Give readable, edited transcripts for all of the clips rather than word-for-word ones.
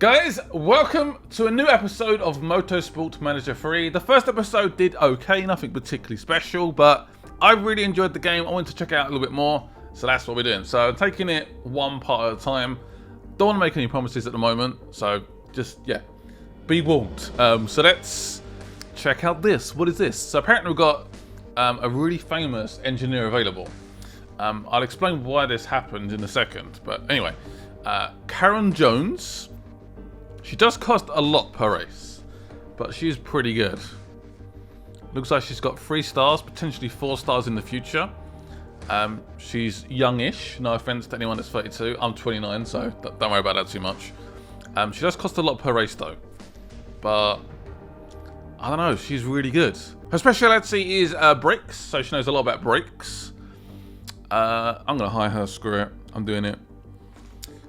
Guys, welcome to a new episode of Motorsport Manager 3. The first episode did okay, nothing particularly special, but I really enjoyed the game. I wanted to check it out a little bit more, so that's what we're doing. So I'm taking it one part at a time. Don't want to make any promises at the moment, so just, yeah, be warned. So let's check out this. What is this? So apparently we've got a really famous engineer available. I'll explain why this happened in a second, but anyway, Karen Jones. She does cost a lot per race, but she's pretty good. Looks like she's got 3 stars, potentially 4 stars in the future. She's youngish, no offense to anyone that's 32. I'm 29, so don't worry about that too much. She does cost a lot per race though, but I don't know, she's really good. Her speciality is brakes, so she knows a lot about brakes. I'm gonna hire her, screw it, I'm doing it.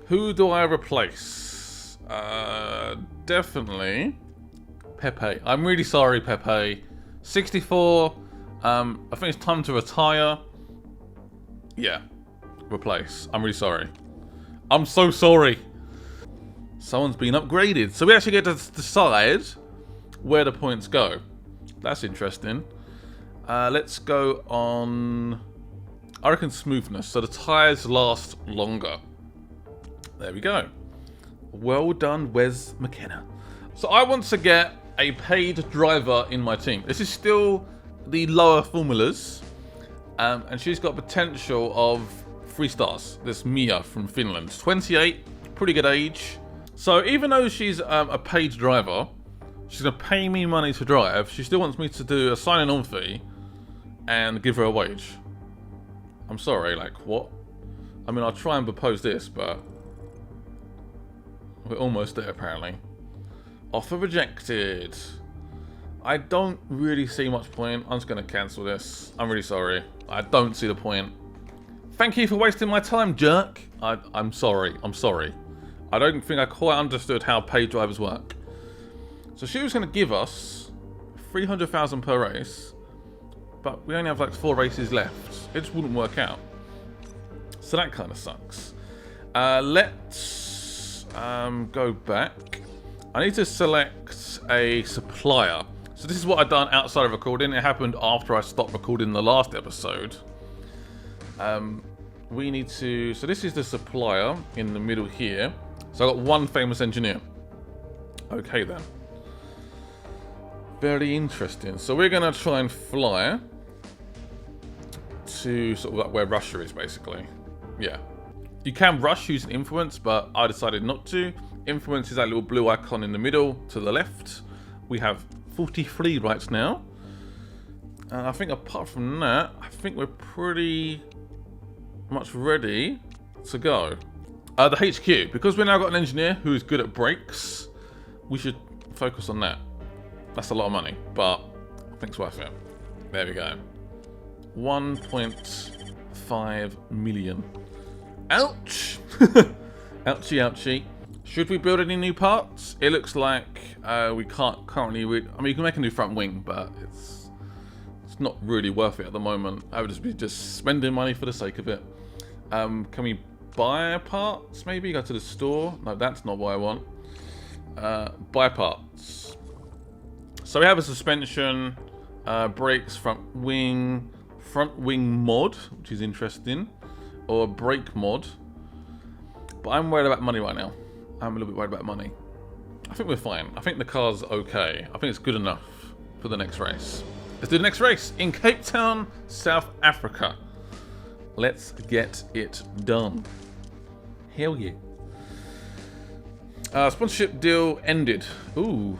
Who do I replace? Definitely Pepe. I'm really sorry, Pepe. 64. I think it's time to retire. Yeah, replace. I'm really sorry. I'm so sorry. Someone's been upgraded, so we actually get to decide where the points go. That's interesting. Let's go on, I reckon, smoothness. So the tires last longer. There we go. Well done, Wes McKenna. So I want to get a paid driver in my team. This is still the lower formulas. And she's got potential of 3 stars. This Mia from Finland. 28, pretty good age. So even though she's a paid driver, she's going to pay me money to drive. She still wants me to do a signing on fee and give her a wage. I'm sorry, like what? I mean, I'll try and propose this, but we're almost there, apparently. Offer rejected. I don't really see much point. I'm just going to cancel this. I'm really sorry. I don't see the point. Thank you for wasting my time, jerk. I'm sorry. I'm sorry. I don't think I quite understood how paid drivers work. So she was going to give us 300,000 per race, but we only have like 4 races left. It just wouldn't work out. So that kind of sucks. Let's go back. I need to select a supplier. So this is what I've done outside of recording. It happened after I stopped recording the last episode. We need to, so this is the supplier in the middle here. So I've got 1 famous engineer. Okay then. Very interesting. So we're going to try and fly to sort of like where Russia is, basically. Yeah. You can rush using influence, but I decided not to. Influence is that little blue icon in the middle to the left. We have 43 right now. And I think apart from that, I think we're pretty much ready to go. The HQ, because we've now got an engineer who is good at brakes, we should focus on that. That's a lot of money, but I think it's worth it. There we go. 1.5 million. Ouch! Ouchie, ouchie. Should we build any new parts? It looks like we can't currently. I mean, you can make a new front wing, but it's not really worth it at the moment. I would just be spending money for the sake of it. Can we buy parts? Maybe go to the store. No, that's not what I want. Buy parts. So we have a suspension, brakes, front wing mod, which is interesting. Or a brake mod. But I'm worried about money right now. I'm a little bit worried about money. I think we're fine. I think the car's okay. I think it's good enough for the next race. Let's do the next race in Cape Town, South Africa. Let's get it done. Hell yeah. Sponsorship deal ended. Ooh.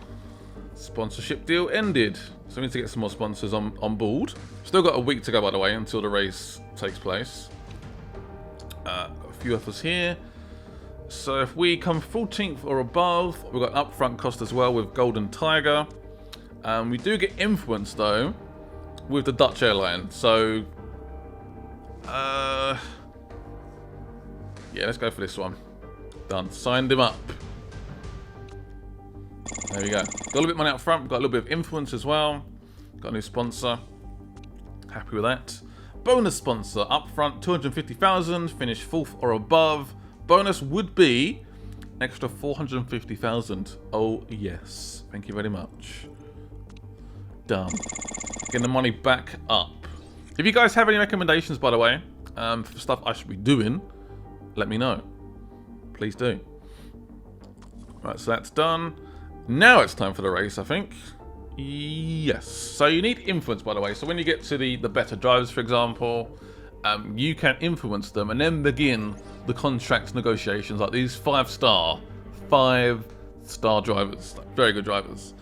Sponsorship deal ended. So we need to get some more sponsors on board. Still got a week to go, by the way, until the race takes place. Got a few of us here. So if we come 14th or above, we've got an upfront cost as well with Golden Tiger. We do get influence though with the Dutch airline. So yeah, let's go for this one. Done. Signed him up. There we go. Got a little bit of money up front. Got a little bit of influence as well. Got a new sponsor. Happy with that. Bonus sponsor up front, 250,000. Finish 4th or above. Bonus would be Extra 450,000. Oh, yes. Thank you very much. Done. Getting the money back up. If you guys have any recommendations, by the way, for stuff I should be doing, let me know. Please do. Right, so that's done. Now it's time for the race, I think. Yes. So you need influence, by the way. So when you get to the better drivers, for example, you can influence them and then begin the contract negotiations, like these 5-star drivers, like very good drivers.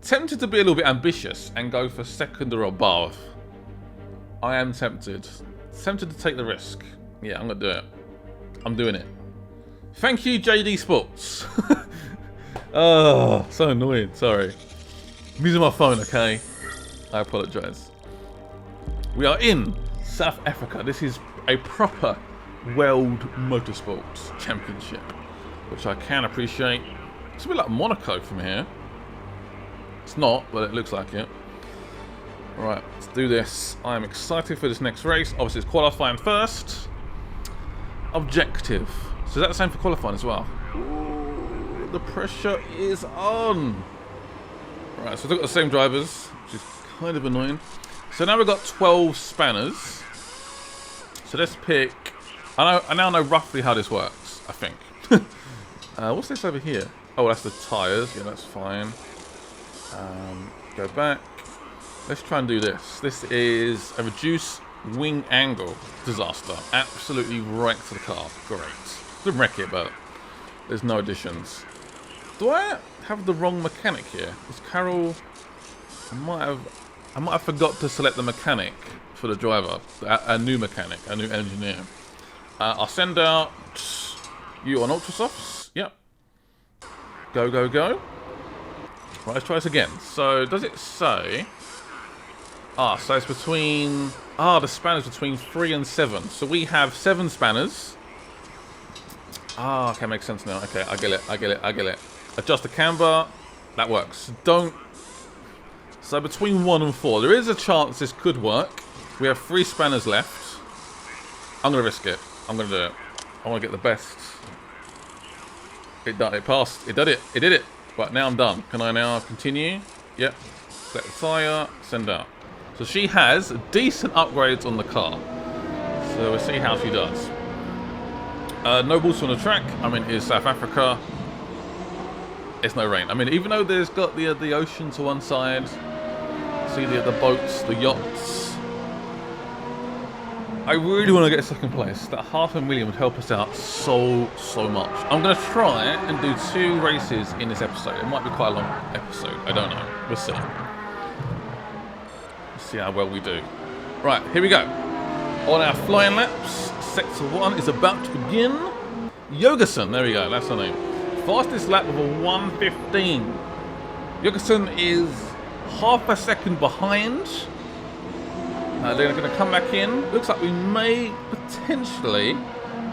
Tempted to be a little bit ambitious and go for second or above. I am tempted. Tempted to take the risk. Yeah, I'm gonna do it. I'm doing it. Thank you, JD Sports. Oh, so annoying. Sorry. I'm using my phone, okay? I apologise. We are in South Africa. This is a proper World Motorsport Championship, which I can appreciate. It's a bit like Monaco from here. It's not, but it looks like it. Right, let's do this. I'm excited for this next race. Obviously, it's qualifying first. Objective. So is that the same for qualifying as well? Ooh, the pressure is on. Right, so we've got the same drivers, which is kind of annoying. So now we've got 12 spanners. So let's pick... I now know roughly how this works, I think. What's this over here? Oh, that's the tyres. Yeah, that's fine. Go back. Let's try and do this. This is a reduce wing angle disaster. Absolutely wrecked the car. Great. Didn't wreck it, but there's no additions. Do I have the wrong mechanic here? Is Carol... I might have forgot to select the mechanic for the driver. A new mechanic, a new engineer. I'll send out you on Ultrasofts. Yep. Go, go, go. Right, let's try this again. So, does it say... so it's between... the spanner's between 3 and 7. So we have 7 spanners. Okay, makes sense now. Okay, I get it. Adjust the camber. That works. So between 1 and 4. There is a chance this could work. We have 3 spanners left. I'm going to risk it. I'm going to do it. I want to get the best. It passed. It did it. It did it. Right, now I'm done. Can I now continue? Yep. Select the tyre. Send out. So she has decent upgrades on the car. So we'll see how she does. No balls on the track. I mean, it's South Africa. It's no rain. I mean, even though there's got the ocean to one side, see the boats, the yachts. I really want to get second place. That 500,000 would help us out so much. I'm going to try and do 2 races in this episode. It might be quite a long episode. I don't know. We'll see. See how well we do. Right, here we go. On our flying laps, sector 1 is about to begin. Yogason, there we go, that's the name. Fastest lap of a 1:15. Yogason is half a second behind. They're going to come back in. Looks like we may potentially...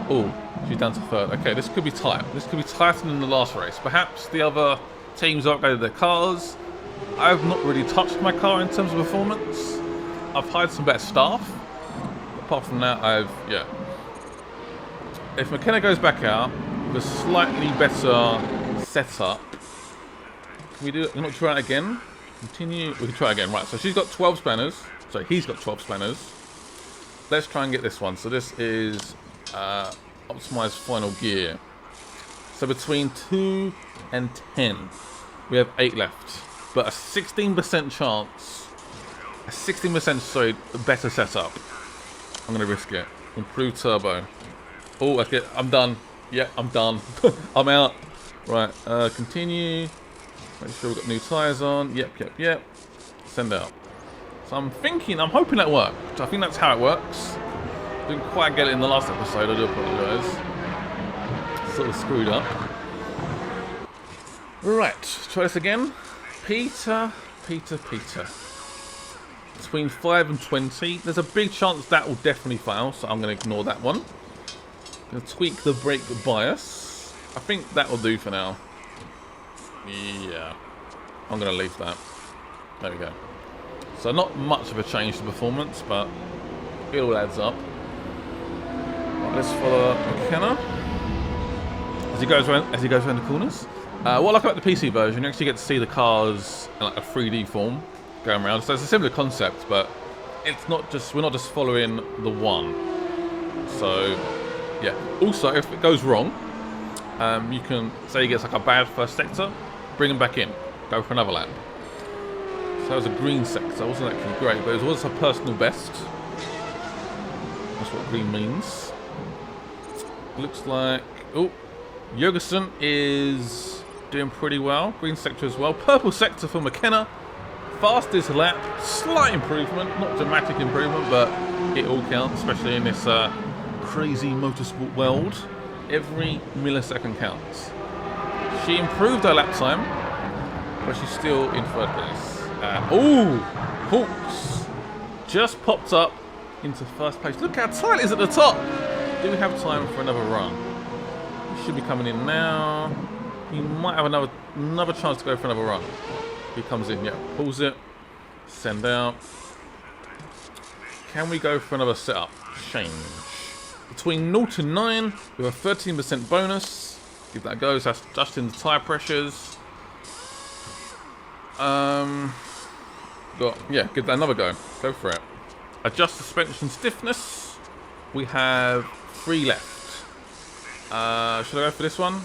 Oh, she's down to 3rd. Okay, this could be tight. This could be tighter than the last race. Perhaps the other teams upgraded their cars. I've not really touched my car in terms of performance. I've hired some better staff. Apart from that, yeah. If McKenna goes back out with a slightly better setup, can we do it? Can we not try it again? Continue. We can try it again. Right, so she's got 12 spanners. So he's got 12 spanners. Let's try and get this one. So this is optimized final gear. So between 2 and 10, we have 8 left. But a 16% chance, better setup. I'm going to risk it. Improve turbo. Oh, okay, I'm done. Yeah, I'm done. I'm out. Right, continue. Make sure we've got new tyres on. Yep. Send out. So I'm hoping that worked. I think that's how it works. Didn't quite get it in the last episode, I do apologise. Sort of screwed up. Right, try this again. Peter. Between 5 and 20. There's a big chance that will definitely fail, so I'm going to ignore that one. Going to tweak the brake bias. I think that will do for now. Yeah. I'm going to leave that. There we go. So not much of a change to performance, but it all adds up. Right, let's follow McKenna. There's he goes around the corners. What I like about the PC version, you actually get to see the cars in like a 3D form going around. So it's a similar concept, but it's not just we're not just following the one. So yeah. Also, if it goes wrong, you can say he gets like a bad first sector, bring him back in, go for another lap. So that was a green sector. It wasn't actually great, but it was a personal best. That's what green means. Looks like Jurgensen is doing pretty well. Green sector as well. Purple sector for McKenna. Fastest lap. Slight improvement. Not dramatic improvement, but it all counts, especially in this crazy motorsport world. Every millisecond counts. She improved her lap time, but she's still in third place. Hawks just popped up into first place. Look how tight it is at the top. Do we have time for another run? He should be coming in now. He might have another chance to go for another run. He comes in, yeah, pulls it, send out. Can we go for another setup? Change. Between 0 to 9, with a 13% bonus. Give that a go, so that's adjusting the tyre pressures. Yeah, give that another go. Go for it. Adjust suspension stiffness. We have 3 left. Should I go for this one?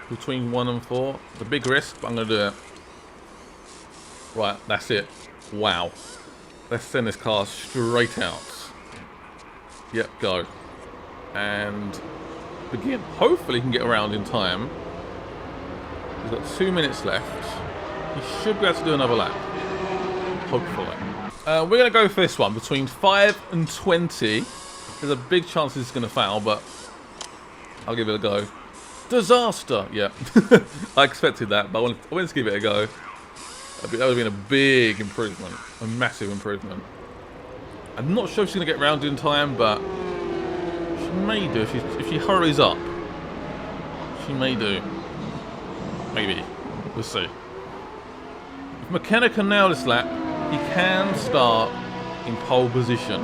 Between 1 and 4. It's a big risk, but I'm going to do it. Right, that's it. Wow. Let's send this car straight out. Yep, go. And begin. Hopefully he can get around in time. He's got 2 minutes left. He should be able to do another lap. Hopefully. We're going to go for this one. Between 5 and 20. There's a big chance this is going to fail, but I'll give it a go. Disaster! Yeah. I expected that, but I wanted to give it a go. That would have been a big improvement. A massive improvement. I'm not sure if she's going to get round in time, but she may do if she hurries up. She may do. Maybe. We'll see. If McKenna can nail this lap, he can start in pole position.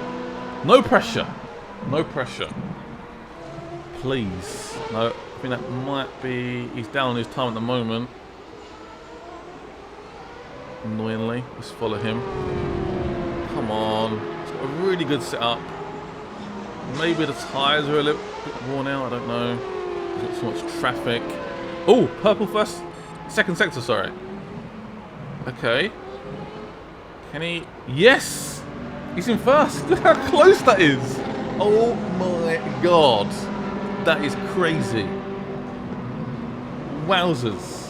No pressure. No pressure. Please. No, I think that might be... He's down on his time at the moment. Annoyingly. Let's follow him. Come on. He's got a really good setup. Maybe the tyres are a little bit worn out. I don't know. There's got so much traffic. Oh, purple first. Second sector, sorry. Okay. Can he... Yes! He's in first. Look how close that is. Oh my god. That is crazy. Wowzers.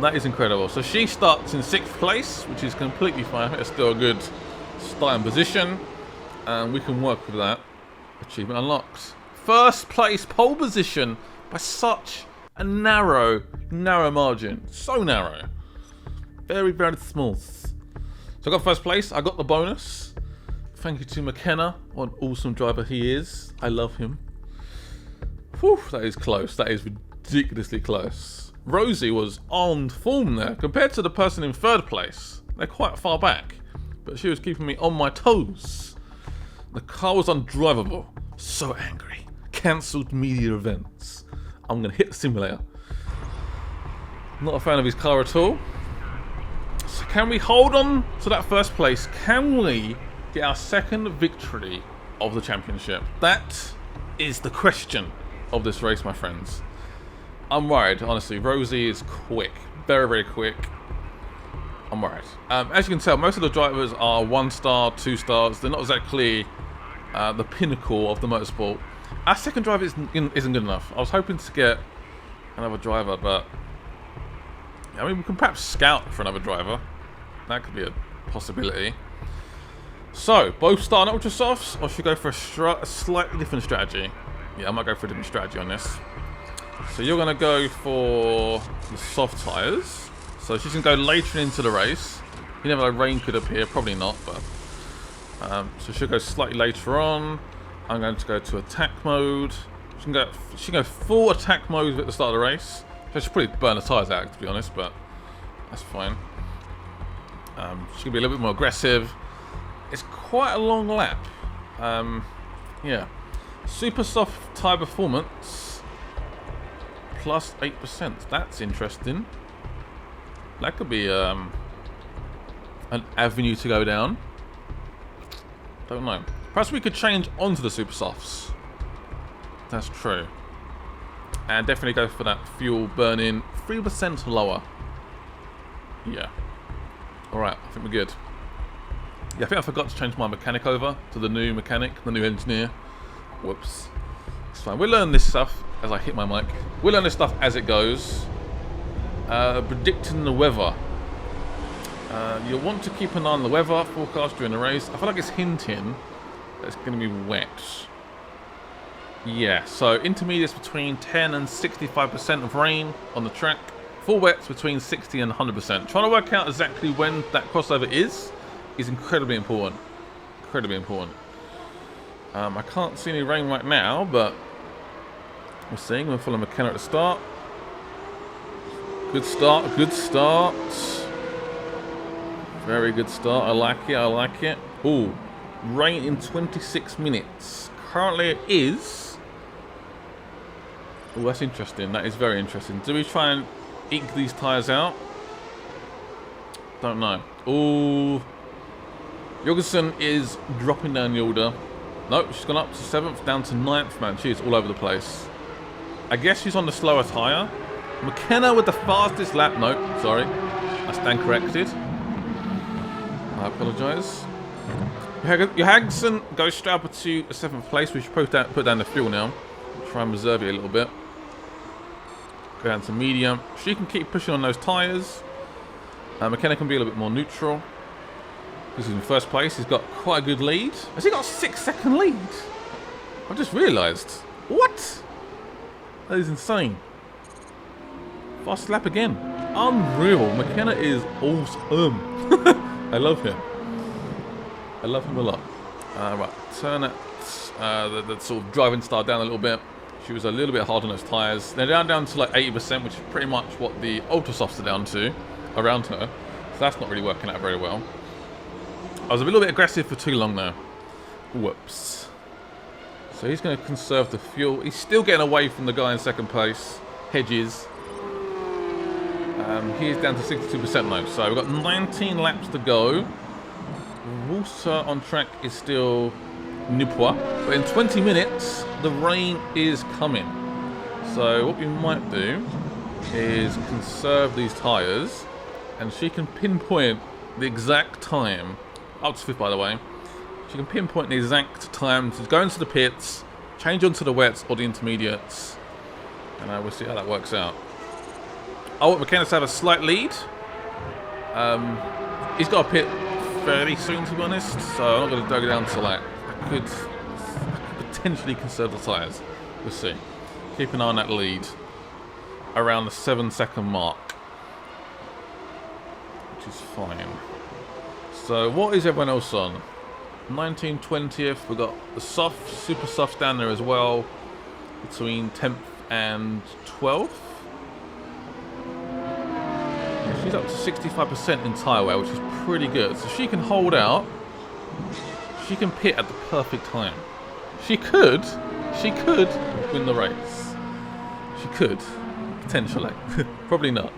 That is incredible. So she starts in 6th place, which is completely fine. It's still a good starting position. And we can work with that. Achievement unlocked. First place pole position by such a narrow margin. So narrow. Very, very small. So I got first place. I got the bonus. Thank you to McKenna. What an awesome driver he is. I love him. Whew, that is close. That is ridiculously close. Rosie was on form there. Compared to the person in 3rd place, they're quite far back. But she was keeping me on my toes. The car was undrivable. So angry. Cancelled media events. I'm going to hit the simulator. Not a fan of his car at all. So can we hold on to that first place? Can we get our 2nd victory of the championship? That is the question of this race, my friends. I'm worried, honestly. Rosie is quick. Very, very quick. I'm worried. As you can tell, most of the drivers are 1 star, 2 stars. They're not exactly the pinnacle of the motorsport. Our 2nd driver isn't good enough. I was hoping to get another driver, but... I mean, we can perhaps scout for another driver. That could be a possibility. So, both start on ultra softs, or should we go for a slightly different strategy? Yeah, I might go for a different strategy on this. So you're going to go for the soft tyres. So she's going to go later into the race. You never know, rain could appear, probably not, but... so she'll go slightly later on. I'm going to go to attack mode. She can go full attack mode at the start of the race. So she'll probably burn the tyres out, to be honest, but that's fine. She can be a little bit more aggressive. It's quite a long lap. Yeah. Super soft tyre performance. plus 8%. That's interesting. That could be an avenue to go down. Don't know. Perhaps we could change onto the super softs. That's true. And definitely go for that fuel burning 3% lower. Yeah. Alright, I think we're good. Yeah, I think I forgot to change my mechanic over to the new mechanic, the new engineer. Whoops. It's fine. We'll learn this stuff as I hit my mic. We'll learn this stuff as it goes. Predicting the weather. You'll want to keep an eye on the weather forecast during the race. I feel like it's hinting that it's going to be wet. Yeah, so intermediates between 10 and 65% of rain on the track. Full wets between 60 and 100%. Trying to work out exactly when that crossover is incredibly important. Incredibly important. I can't see any rain right now, but we're seeing we're full of McKenna at the start. Good start, good start. Very good start. I like it, I like it. Ooh, rain in 26 minutes. Currently it is. Oh, that's interesting. That is very interesting. Do we try and eke these tyres out? Don't know. Ooh. Jorgensen is dropping down the order. Nope, she's gone up to 7th, down to 9th, man. She is all over the place. I guess she's on the slower tyre. McKenna with the fastest lap. Nope, sorry. I stand corrected. I apologise. Johansson goes straight up to 7th place. We should put down the fuel now. Try and reserve it a little bit. Go down to medium. She can keep pushing on those tyres. McKenna can be a little bit more neutral. He's in first place. He's got quite a good lead. Has he got a 6-second lead? I just realised. What? That is insane. Fast lap again. Unreal. McKenna is awesome. I love him. I love him a lot. Right, turn that the sort of driving style down a little bit. She was a little bit hard on those tyres. They're down to like 80%, which is pretty much what the Ultra Softs are down to around her. So that's not really working out very well. I was a little bit aggressive for too long though. Whoops. So he's going to conserve the fuel. He's still getting away from the guy in second place, Hedges. He is down to 62% now. So we've got 19 laps to go. Water on track is still Nipwa, but in 20 minutes the rain is coming. So what we might do is conserve these tyres, and she can pinpoint the exact time. Up to 5th, by the way. She can pinpoint the exact time to go into the pits, change onto the wets or the intermediates, and we'll see how that works out. I want McKenna to have a slight lead. He's got a pit fairly soon, to be honest, so I'm not going to drag it down to like. I could potentially conserve the tyres. We'll see. Keep an eye on that lead around the 7-second mark, which is fine. So what is everyone else on? 19th, 20th. We've got the soft, super soft down there as well, between 10th and 12th. Yeah, she's up to 65% in tyre wear, which is pretty good. So she can hold out. She can pit at the perfect time. She could win the race. She could, potentially. Probably not.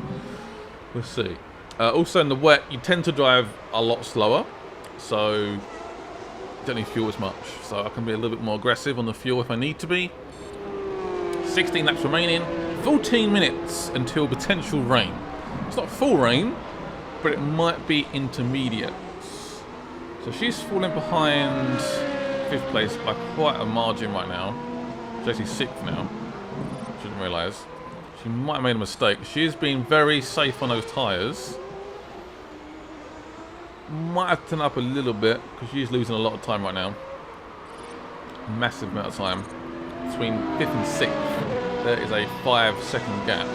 We'll see. Also in the wet, you tend to drive a lot slower, so you don't need fuel as much. So I can be a little bit more aggressive on the fuel if I need to be. 16 laps remaining. 14 minutes until potential rain. It's not full rain, but it might be intermediate. So she's falling behind 5th place by quite a margin right now. She's actually 6th now. Shouldn't realise. She might have made a mistake. She's been very safe on those tyres. Might have to turn up a little bit because she's losing a lot of time right now. Massive amount of time. Between 5th and 6th, there is a 5-second gap.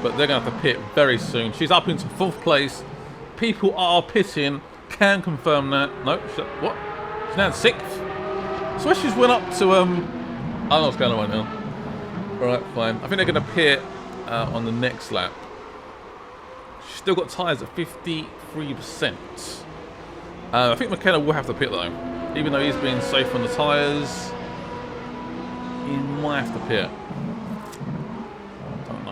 But they're going to have to pit very soon. She's up into 4th place. People are pitting. Can confirm that. No, what? She's now in 6th. So she's went up to I don't know what's going on right now. Alright, fine. I think they're going to pit on the next lap. She's still got tyres at 53%. I think McKenna will have to pit though. Even though he's been safe on the tyres, he might have to pit. Don't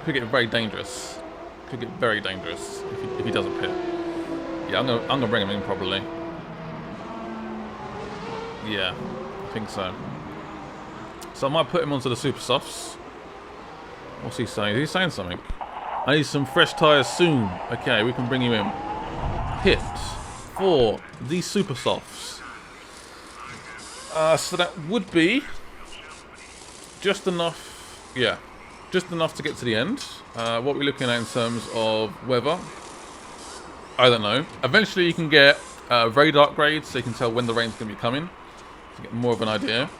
Could get very dangerous. Could get very dangerous if he doesn't pit. Yeah, I'm gonna bring him in probably. Yeah, I think so. So I might put him onto the super softs. What's he saying? Is he saying something? I need some fresh tyres soon. Okay, we can bring him in. Pit for these super softs. So that would be just enough. Yeah, just enough to get to the end. What we're looking at in terms of weather, I don't know. Eventually, you can get radar upgrades, so you can tell when the rain's going to be coming to get more of an idea.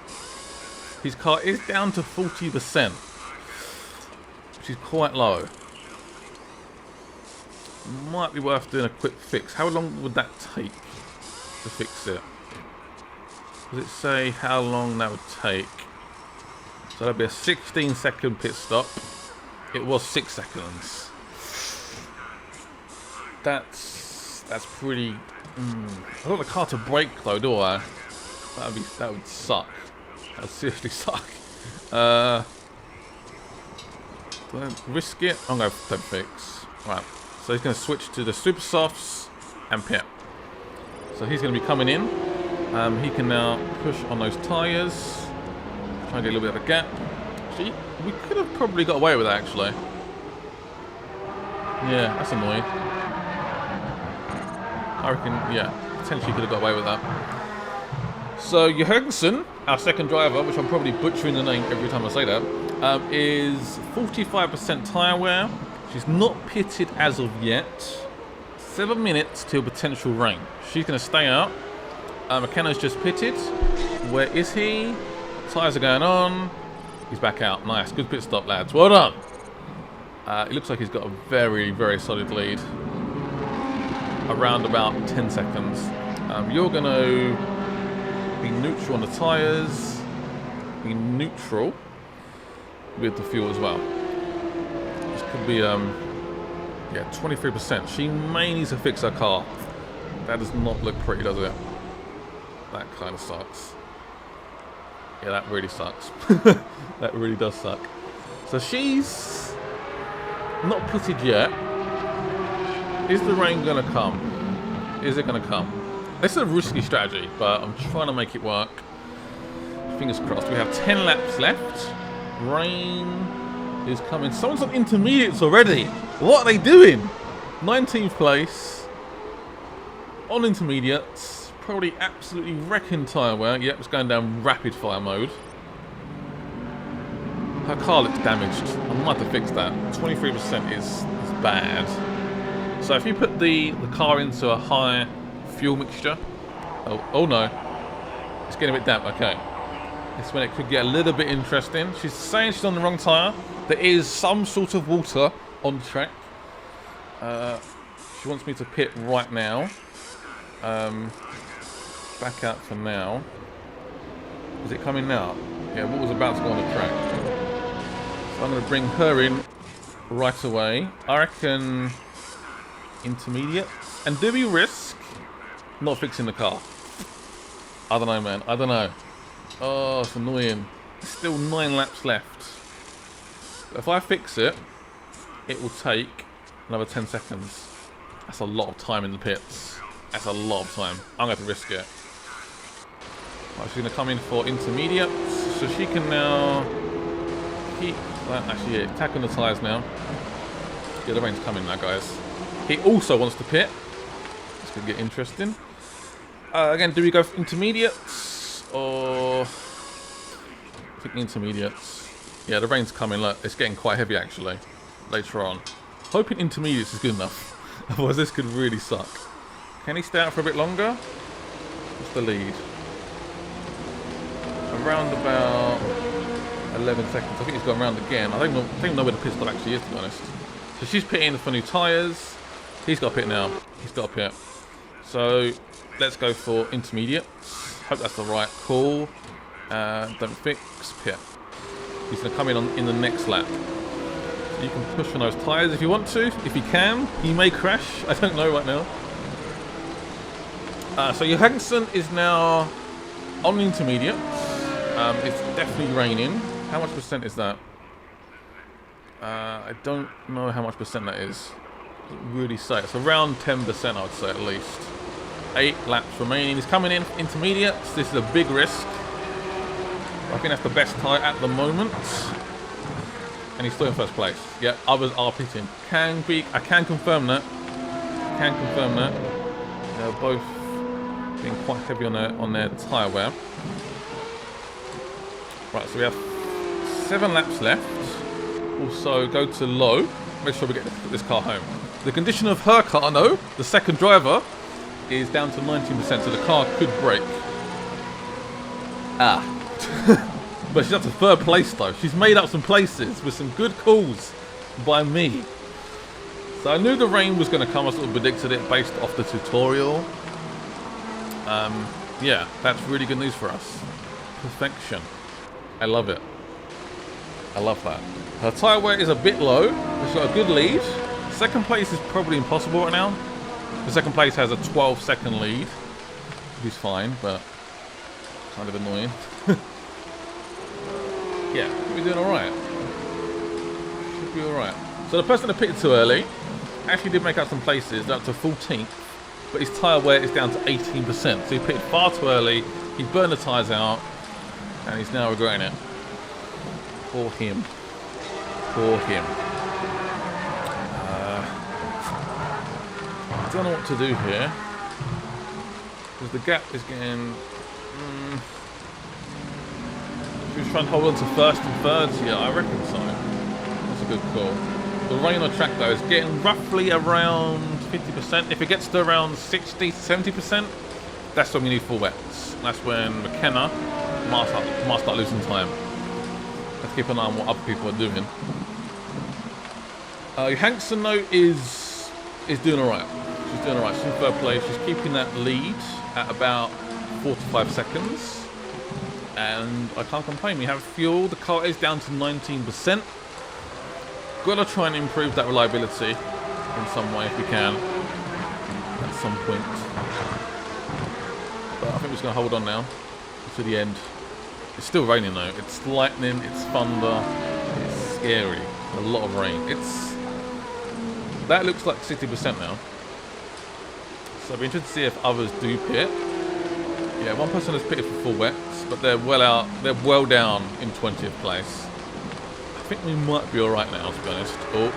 His car is down to 40%, which is quite low. Might be worth doing a quick fix. How long would that take to fix it? Does it say how long that would take? So that'd be a 16-second pit stop. It was 6 seconds. That's pretty. I don't want the car to brake though, do I? That would suck. That would seriously suck. Do I risk it? I'm going to fix. Right. So he's going to switch to the super softs and pit. So he's going to be coming in. He can now push on those tyres. Try and get a little bit of a gap. Actually, we could have probably got away with that actually. Yeah, that's annoying. I reckon, yeah, potentially could have got away with that. So Johansson, our second driver, which I'm probably butchering the name every time I say that, is 45% tyre wear. She's not pitted as of yet. 7 minutes till potential rain. She's going to stay out. McKenna's just pitted. Where is he? Tyres are going on. He's back out. Nice. Good pit stop, lads. Well done. It looks like he's got a very, very solid lead. Around about 10 seconds. You're going to be neutral on the tyres. Be neutral with the fuel as well. This could be, yeah, 23%. She may need to fix her car. That does not look pretty, does it? That kind of sucks. Yeah, that really sucks. That really does suck. So she's not pitted yet. Is the rain going to come? Is it going to come? It's a risky strategy, but I'm trying to make it work. Fingers crossed. We have 10 laps left. Rain is coming. Someone's on intermediates already. What are they doing? 19th place. On intermediates. Probably absolutely wrecking tyre wear. Yep, it's going down rapid fire mode. Her car looks damaged. I might have to fix that. 23% is bad. So if you put the car into a high fuel mixture. Oh no. It's getting a bit damp. Okay. That's when it could get a little bit interesting. She's saying she's on the wrong tyre. There is some sort of water on the track. She wants me to pit right now. Back out for now. Is it coming now? Yeah, what was about to go on the track. So I'm going to bring her in right away. I reckon intermediate. And do we risk not fixing the car? I don't know, man. I don't know. Oh, it's annoying. Still 9 laps left. If I fix it, it will take another 10 seconds. That's a lot of time in the pits. That's a lot of time. I'm going to have to risk it. Right, she's going to come in for intermediate. So she can now keep... actually, yeah, tack on the tyres now. Yeah, the rain's coming now, guys. He also wants to pit. This could get interesting. Again, do we go for intermediates? Or... I think intermediates. Yeah, the rain's coming. Look, it's getting quite heavy, actually. Later on. Hoping intermediates is good enough. Otherwise, this could really suck. Can he stay out for a bit longer? What's the lead? Around about 11 seconds. I think he's gone round again. I don't even know where the pit stop actually is, to be honest. So she's pitting for new tyres. He's got a pit now. He's got a pit. So let's go for intermediates. Hope that's the right call. Don't fix pit. He's going to come in the next lap. So you can push on those tyres if you want to. If you can, he may crash. I don't know right now. So Johansson is now on intermediate. It's definitely raining. How much percent is that? I don't know how much percent that is. Doesn't really say. It's around 10%, I would say, at least. 8 laps remaining. He's coming in intermediate. So this is a big risk. I think that's the best tyre at the moment. And he's still in first place. Yeah, others are pitting. I can confirm that. They're both being quite heavy on their tyre wear. Right, so we have 7 laps left. Also, go to low. Make sure we get this car home. The condition of her car, no, the second driver, is down to 19%, so the car could break. But she's up to 3rd place though. She's made up some places with some good calls by me. So I knew the rain was going to come. I sort of predicted it based off the tutorial. Yeah, that's really good news for us. Perfection. I love it. I love that. Her tyre wear is a bit low. She's got a good lead. 2nd place is probably impossible right now. The 2nd place has a 12-second lead. Which is fine, but kind of annoying. Yeah, we're doing alright. Should be alright. So the person that pitted too early actually did make up some places, up to 14th, but his tyre wear is down to 18%. So he pitted far too early, he burned the tyres out, and he's now regretting it. Poor him. Poor him. I don't know what to do here. Because the gap is getting... Should we try and hold on to 1st and 3rd? Yeah, I reckon so. That's a good call. The rain on track though is getting roughly around 50%. If it gets to around 60 to 70%, that's when we need full wets. That's when McKenna might start losing time. Let's keep an eye on what other people are doing. Johansson though is doing alright. She's doing alright. She's in 3rd place. She's keeping that lead at about 4 to 5 seconds. And I can't complain. We have fuel. The car is down to 19%. Gotta try and improve that reliability in some way if we can. At some point. But I think we're just gonna hold on now to the end. It's still raining though. It's lightning, it's thunder, it's scary. A lot of rain. That looks like 60% now. So I'll be interested to see if others do pit. Yeah, one person has pitted for full wets, but they're well down in 20th place. I think we might be alright now, to be honest. Oh,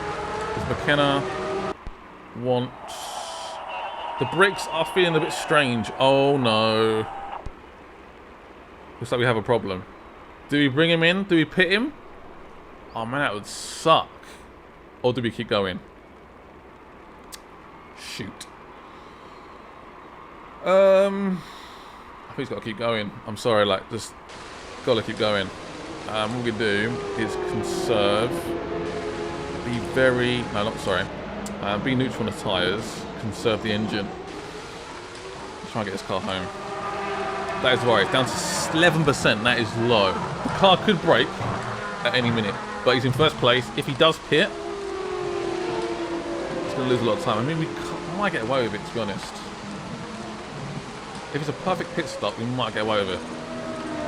does McKenna want... The brakes are feeling a bit strange. Oh no. Looks like we have a problem. Do we bring him in? Do we pit him? Oh man, that would suck. Or do we keep going? Shoot. I think he's got to keep going. I'm sorry, like, just gotta keep going. What we can do is conserve. Be neutral on the tyres. Conserve the engine. Try and get this car home. That is right. It's down to 11%. That is low. The car could break at any minute, but he's in 1st place. If he does pit, he's going to lose a lot of time. I mean, we might get away with it, to be honest. If it's a perfect pit stop, we might get away with it.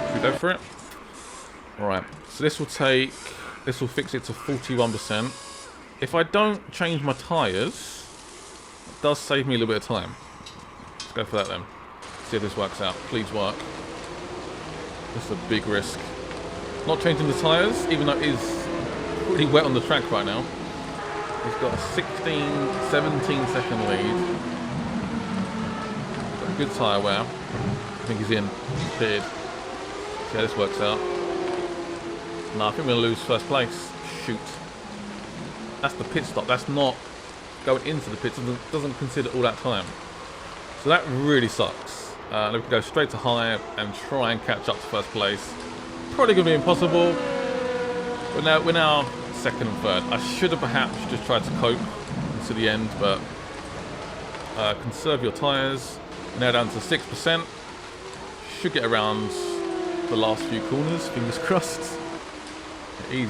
Should we go for it? Alright, so this will fix it to 41%. If I don't change my tyres, it does save me a little bit of time. Let's go for that then. See if this works out. Please work. This is a big risk. Not changing the tyres, even though it is pretty wet on the track right now. He's got a 17-second lead. Got a good tyre wear. I think he's in. He's pitted. See how this works out. No, I think we're going to lose 1st place. Shoot. That's the pit stop. That's not going into the pits. Doesn't consider all that time. So that really sucks. Then we can go straight to high and try and catch up to 1st place. Probably going to be impossible. We're now 2nd and 3rd. I should have perhaps just tried to cope to the end, but conserve your tyres. We're now down to 6%. Should get around the last few corners. Fingers crossed. He's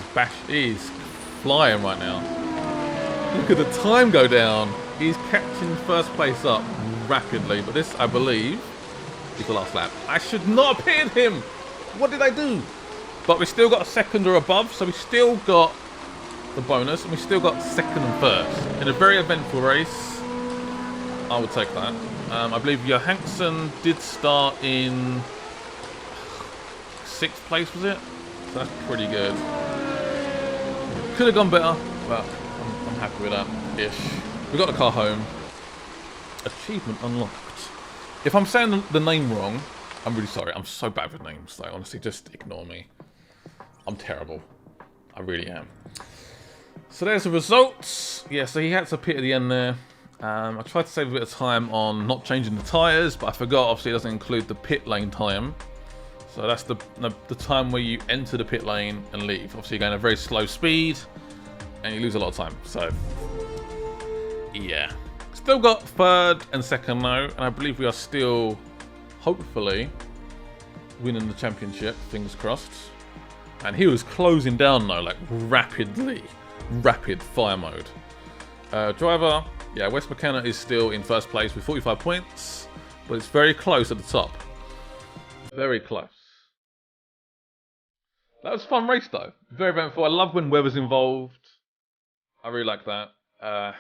flying right now. Look at the time go down. He's catching 1st place up rapidly, but this, I believe, is the last lap. I should not have pitted him. What did I do? But we still got a 2nd or above, so we still got the bonus, and we still got second and first. In a very eventful race, I would take that. I believe Johansson did start in 6th place, was it? So that's pretty good. Could have gone better, but I'm happy with that-ish. We got the car home. Achievement unlocked. If I'm saying the name wrong, I'm really sorry. I'm so bad with names. Like, honestly, just ignore me. I'm terrible. I really am. So there's the results. Yeah, so he had to pit at the end there. I tried to save a bit of time on not changing the tyres, but I forgot, obviously, it doesn't include the pit lane time. So that's the time where you enter the pit lane and leave. Obviously, you're going at a very slow speed, and you lose a lot of time. So, yeah. Still got third and second though, and I believe we are still, hopefully, winning the championship. Fingers crossed. And he was closing down though, like rapidly. Rapid fire mode. Driver, yeah, Wes McKenna is still in first place with 45 points, but it's very close at the top. Very close. That was a fun race though. Very eventful. I love when weather's involved. I really like that. Yeah.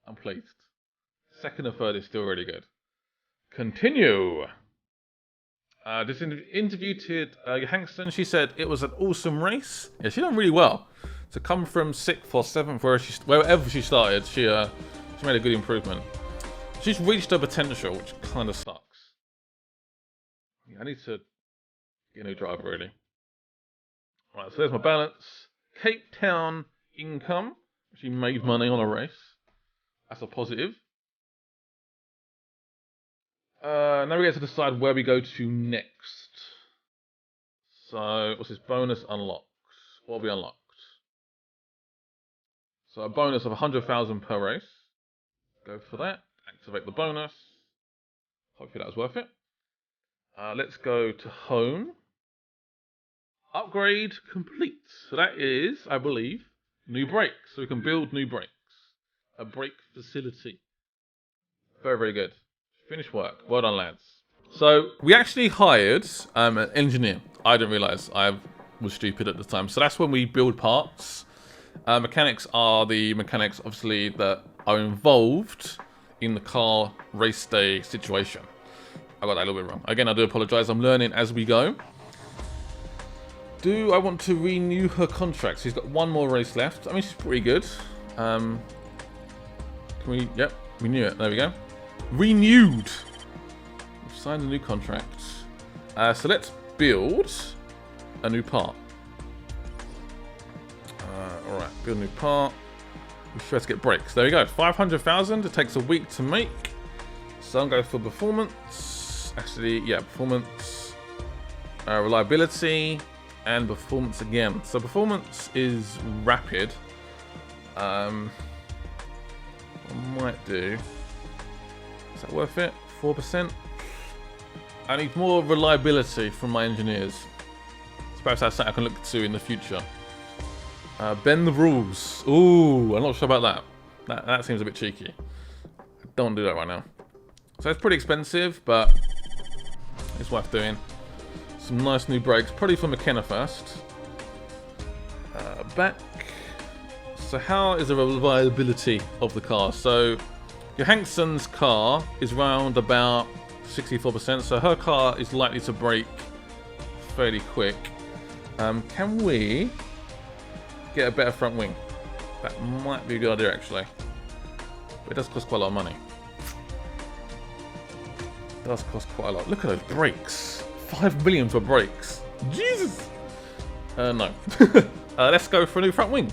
I'm pleased. Second and third is still really good. Continue. This interview to Johansson, she said it was an awesome race. Yeah, she done really well. To come from 6th or 7th, wherever she started, she made a good improvement. She's reached her potential, which kind of sucks. Yeah, I need to get a new driver, really. Right, so there's my balance. Cape Town income. She made money on a race. That's a positive. Now we get to decide where we go to next. So, what's this? Bonus unlocked. What will be unlocked? So, a bonus of 100,000 per race. Go for that. Activate the bonus. Hopefully that was worth it. Let's go to home. Upgrade complete. So that is, I believe, new brakes. So we can build new brakes. A brake facility. Very, very good. Finished work. Well done, lads. So we actually hired an engineer. I didn't realise. I was stupid at the time. So that's when we build parts. Mechanics are the mechanics, obviously, that are involved in the car race day situation. I got that a little bit wrong. Again, I do apologise. I'm learning as we go. Do I want to renew her contract? She's got one more race left. I mean, she's pretty good. Can we? Yep, renew it. There we go. Renewed. We've signed a new contract. So let's build a new part. Alright, build a new part. We should have to get brakes. There we go. 500,000. It takes a week to make. So I'm going for performance. Actually, yeah, performance. Reliability. And performance again. So performance is rapid. What I might do. Is that worth it? 4%? I need more reliability from my engineers. So perhaps that's something I can look to in the future. Bend the rules. Ooh, I'm not sure about that. That seems a bit cheeky. I don't want to do that right now. So it's pretty expensive, but it's worth doing. Some nice new brakes. Probably for McKenna first. Back. So how is the reliability of the car? So Johansson's car is round about 64%. So her car is likely to break fairly quick. Can we get a better front wing? That might be a good idea, actually. But it does cost quite a lot of money. It does cost quite a lot. Look at those brakes. 5 million for brakes. Jesus! No. Let's go for a new front wing.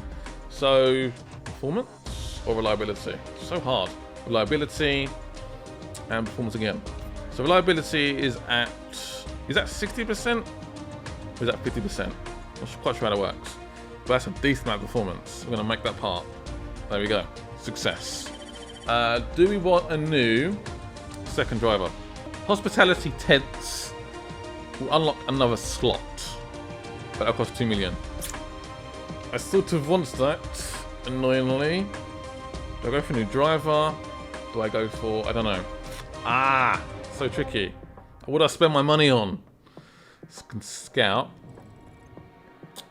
So, performance or reliability? So hard. Reliability and performance again. So reliability is at 60%? Or is that 50%? I'm not quite sure how that works. But that's a decent amount of performance. We're going to make that part. There we go. Success. Do we want a new second driver? Hospitality tents will unlock another slot. But that'll cost 2 million. I sort of want that, annoyingly. Do I go for a new driver? Do I go for... I don't know. Ah! So tricky. What would I spend my money on? Scout.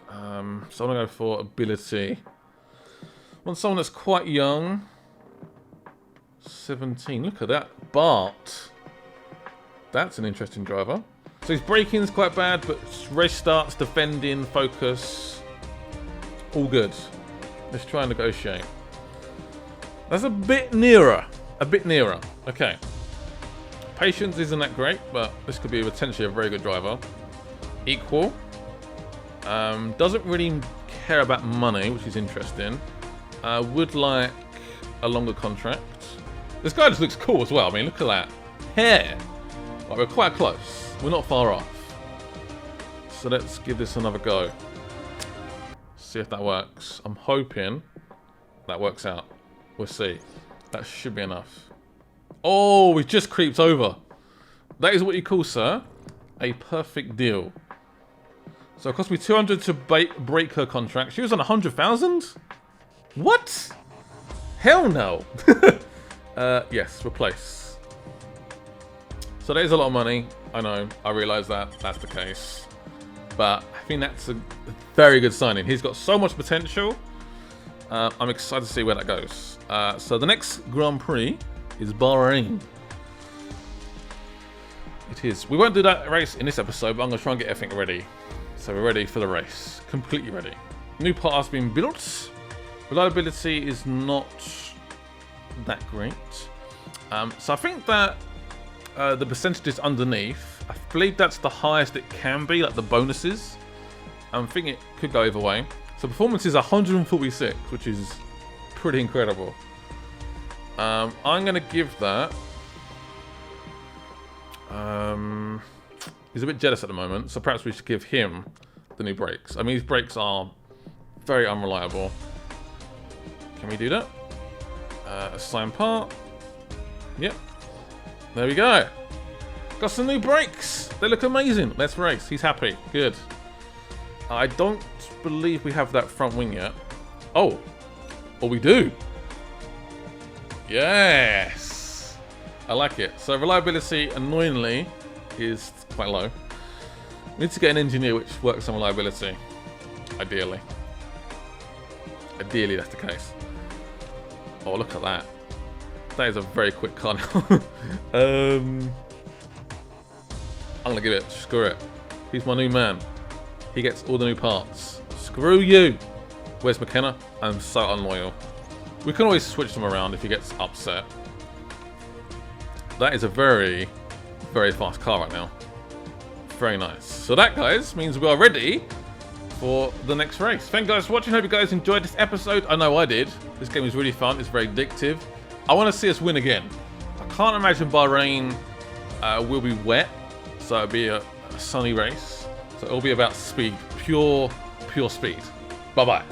So I'm going to go for ability. I want someone that's quite young. 17. Look at that. Bart. That's an interesting driver. So his braking's quite bad, but race starts, defending, focus. All good. Let's try and negotiate. That's a bit nearer. A bit nearer. Okay. Patience isn't that great, but this could be potentially a very good driver. Equal. Doesn't really care about money, which is interesting. Would like a longer contract. This guy just looks cool as well. I mean, look at that hair. Like, we're quite close. We're not far off. So let's give this another go. See if that works. I'm hoping that works out. We'll see. That should be enough. Oh, we just creeped over. That is what you call, sir, a perfect deal. So it cost me 200 to break her contract. She was on 100,000? What? Hell no. Yes, replace. So that is a lot of money. I know. I realise that. That's the case. But I think that's a very good signing. He's got so much potential. I'm excited to see where that goes. So the next Grand Prix is Bahrain. It is. We won't do that race in this episode, but I'm going to try and get everything ready. So we're ready for the race. Completely ready. New part has been built. Reliability is not that great. So I think that the percentages underneath, I believe that's the highest it can be, like the bonuses. I think it could go either way. So performance is 146, which is pretty incredible. I'm going to give that... he's a bit jealous at the moment, so perhaps we should give him the new brakes. I mean, his brakes are very unreliable. Can we do that? Assign part. Yep. There we go. Got some new brakes. They look amazing. Let's race. He's happy. Good. I don't believe we have that front wing yet. Oh. Oh, we do. Yes. I like it. So reliability, annoyingly, is quite low. We need to get an engineer which works on reliability. Ideally. Ideally, that's the case. Oh, look at that. That is a very quick car now. I'm gonna give it. Screw it. He's my new man. He gets all the new parts. Screw you. Where's McKenna? I'm so unloyal. We can always switch them around if he gets upset. That is a very, very fast car right now. Very nice. So that, guys, means we are ready for the next race. Thank you guys for watching. Hope you guys enjoyed this episode. I know I did. This game is really fun. It's very addictive. I want to see us win again. I can't imagine Bahrain will be wet, so it'll be a sunny race. So it'll be about speed, pure speed. Bye bye.